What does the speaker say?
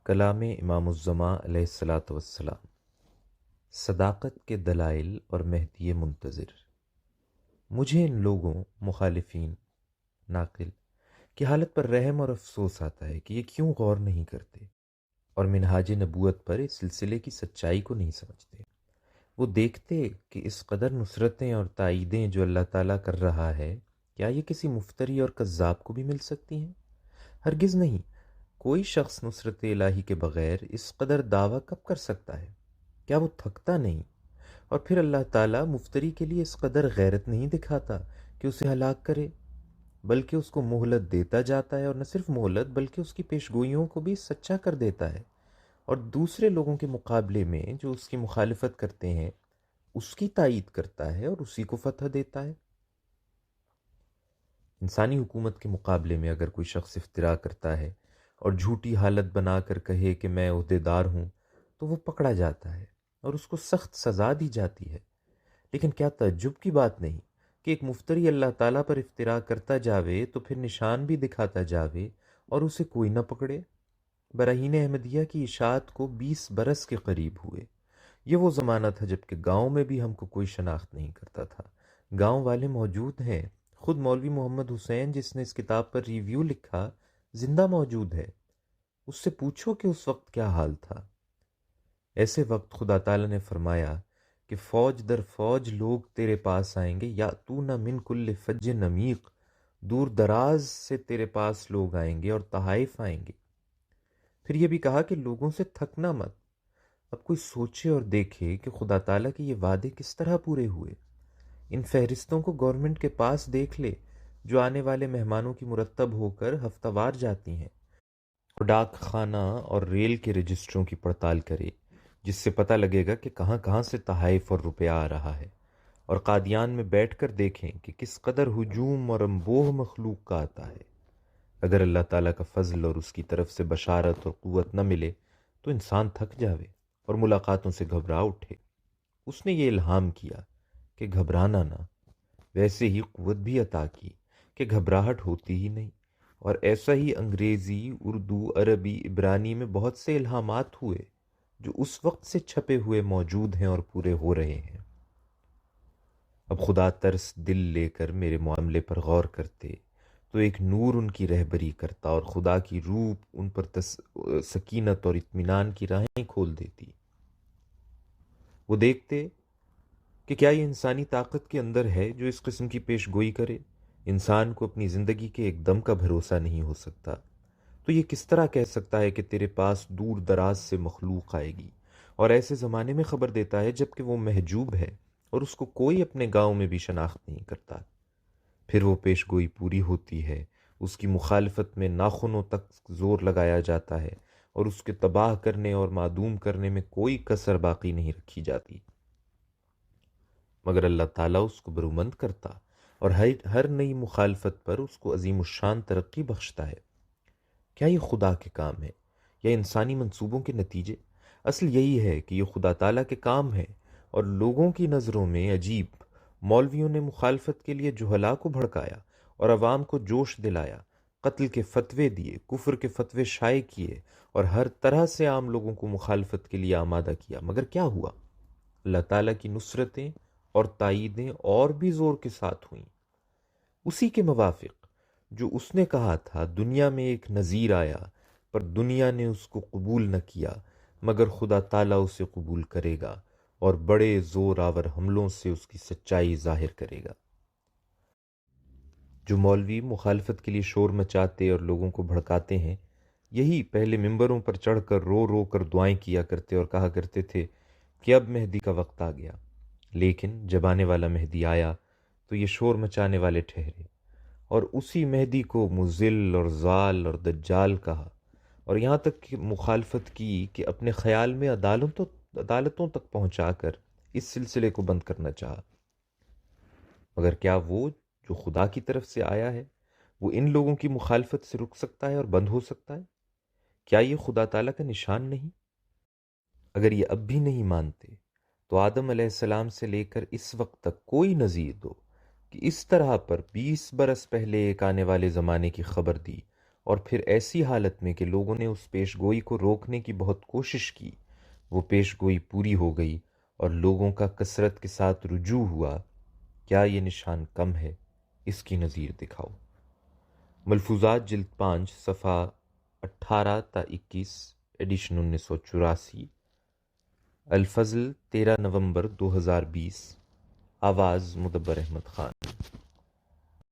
کلام امام الزمان علیہ الصلاۃ والسلام، صداقت کے دلائل اور مہدی منتظر۔ مجھے ان لوگوں مخالفین ناقل کی حالت پر رحم اور افسوس آتا ہے کہ یہ کیوں غور نہیں کرتے اور منہاج نبوت پر اس سلسلے کی سچائی کو نہیں سمجھتے۔ وہ دیکھتے کہ اس قدر نصرتیں اور تائیدیں جو اللہ تعالیٰ کر رہا ہے، کیا یہ کسی مفتری اور کذاب کو بھی مل سکتی ہیں؟ ہرگز نہیں۔ کوئی شخص نصرت الہی کے بغیر اس قدر دعویٰ کب کر سکتا ہے؟ کیا وہ تھکتا نہیں؟ اور پھر اللہ تعالیٰ مفتری کے لیے اس قدر غیرت نہیں دکھاتا کہ اسے ہلاک کرے، بلکہ اس کو مہلت دیتا جاتا ہے، اور نہ صرف مہلت بلکہ اس کی پیشگوئیوں کو بھی سچا کر دیتا ہے، اور دوسرے لوگوں کے مقابلے میں جو اس کی مخالفت کرتے ہیں اس کی تائید کرتا ہے اور اسی کو فتح دیتا ہے۔ انسانی حکومت کے مقابلے میں اگر کوئی شخص افتراء کرتا ہے اور جھوٹی حالت بنا کر کہے کہ میں عہدیدار ہوں، تو وہ پکڑا جاتا ہے اور اس کو سخت سزا دی جاتی ہے۔ لیکن کیا تعجب کی بات نہیں کہ ایک مفتری اللہ تعالیٰ پر افتراء کرتا جاوے تو پھر نشان بھی دکھاتا جاوے اور اسے کوئی نہ پکڑے۔ براہین احمدیہ کی اشاعت کو 20 برس کے قریب ہوئے۔ یہ وہ زمانہ تھا جب کہ گاؤں میں بھی ہم کو کوئی شناخت نہیں کرتا تھا۔ گاؤں والے موجود ہیں، خود مولوی محمد حسین جس نے اس کتاب پر ریویو لکھا زندہ موجود ہے۔ اس سے پوچھو کہ اس وقت کیا حال تھا۔ ایسے وقت خدا تعالیٰ نے فرمایا کہ فوج در فوج لوگ تیرے پاس آئیں گے، یا تو نہ من کل فج نمیق، دور دراز سے تیرے پاس لوگ آئیں گے اور تحائف آئیں گے۔ پھر یہ بھی کہا کہ لوگوں سے تھکنا مت۔ اب کوئی سوچے اور دیکھے کہ خدا تعالیٰ کے یہ وعدے کس طرح پورے ہوئے۔ ان فہرستوں کو گورنمنٹ کے پاس دیکھ لے جو آنے والے مہمانوں کی مرتب ہو کر ہفتہ وار جاتی ہیں، اور ڈاک خانہ اور ریل کے رجسٹروں کی پڑتال کرے، جس سے پتہ لگے گا کہ کہاں کہاں سے تحائف اور روپیہ آ رہا ہے، اور قادیان میں بیٹھ کر دیکھیں کہ کس قدر ہجوم اور انبوہ مخلوق کا آتا ہے۔ اگر اللہ تعالیٰ کا فضل اور اس کی طرف سے بشارت اور قوت نہ ملے تو انسان تھک جاوے اور ملاقاتوں سے گھبرا اٹھے۔ اس نے یہ الہام کیا کہ گھبرانا نہ، ویسے ہی قوت بھی عطا کی کہ گھبراہٹ ہوتی ہی نہیں، اور ایسا ہی انگریزی، اردو، عربی، عبرانی میں بہت سے الہامات ہوئے جو اس وقت سے چھپے ہوئے موجود ہیں اور پورے ہو رہے ہیں۔ اب خدا ترس دل لے کر میرے معاملے پر غور کرتے تو ایک نور ان کی رہبری کرتا، اور خدا کی روح ان پر سکینت اور اطمینان کی راہیں کھول دیتی۔ وہ دیکھتے کہ کیا یہ انسانی طاقت کے اندر ہے جو اس قسم کی پیش گوئی کرے۔ انسان کو اپنی زندگی کے ایک دم کا بھروسہ نہیں ہو سکتا، تو یہ کس طرح کہہ سکتا ہے کہ تیرے پاس دور دراز سے مخلوق آئے گی، اور ایسے زمانے میں خبر دیتا ہے جب کہ وہ محجوب ہے اور اس کو کوئی اپنے گاؤں میں بھی شناخت نہیں کرتا۔ پھر وہ پیش گوئی پوری ہوتی ہے، اس کی مخالفت میں ناخنوں تک زور لگایا جاتا ہے، اور اس کے تباہ کرنے اور معدوم کرنے میں کوئی کسر باقی نہیں رکھی جاتی، مگر اللہ تعالیٰ اس کو برومند کرتا اور ہر نئی مخالفت پر اس کو عظیم الشان ترقی بخشتا ہے۔ کیا یہ خدا کے کام ہے یا انسانی منصوبوں کے نتیجے؟ اصل یہی ہے کہ یہ خدا تعالیٰ کے کام ہے، اور لوگوں کی نظروں میں عجیب۔ مولویوں نے مخالفت کے لیے جہلاء کو بھڑکایا اور عوام کو جوش دلایا، قتل کے فتوے دیے، کفر کے فتوے شائع کیے، اور ہر طرح سے عام لوگوں کو مخالفت کے لیے آمادہ کیا، مگر کیا ہوا؟ اللہ تعالیٰ کی نصرتیں اور تائیدیں اور بھی زور کے ساتھ ہوئیں، اسی کے موافق جو اس نے کہا تھا۔ دنیا میں ایک نذیر آیا، پر دنیا نے اس کو قبول نہ کیا، مگر خدا تعالیٰ اسے قبول کرے گا اور بڑے زور آور حملوں سے اس کی سچائی ظاہر کرے گا۔ جو مولوی مخالفت کے لیے شور مچاتے اور لوگوں کو بھڑکاتے ہیں، یہی پہلے ممبروں پر چڑھ کر رو رو کر دعائیں کیا کرتے اور کہا کرتے تھے کہ اب مہدی کا وقت آ گیا۔ لیکن جب آنے والا مہدی آیا تو یہ شور مچانے والے ٹھہرے، اور اسی مہدی کو مضل اور ضال اور دجال کہا، اور یہاں تک کہ مخالفت کی کہ اپنے خیال میں عدالتوں تک پہنچا کر اس سلسلے کو بند کرنا چاہا۔ مگر کیا وہ جو خدا کی طرف سے آیا ہے وہ ان لوگوں کی مخالفت سے رک سکتا ہے اور بند ہو سکتا ہے؟ کیا یہ خدا تعالیٰ کا نشان نہیں؟ اگر یہ اب بھی نہیں مانتے تو آدم علیہ السلام سے لے کر اس وقت تک کوئی نذیر دو کہ اس طرح پر 20 برس پہلے ایک آنے والے زمانے کی خبر دی اور پھر ایسی حالت میں کہ لوگوں نے اس پیش گوئی کو روکنے کی بہت کوشش کی، وہ پیش گوئی پوری ہو گئی اور لوگوں کا کثرت کے ساتھ رجوع ہوا، کیا یہ نشان کم ہے؟ اس کی نظیر دکھاؤ۔ ملفوظات جلد 5 صفحہ 18 تا 21، ایڈیشن 1984، الفضل 13 نومبر 2020، آواز مدبر احمد خان۔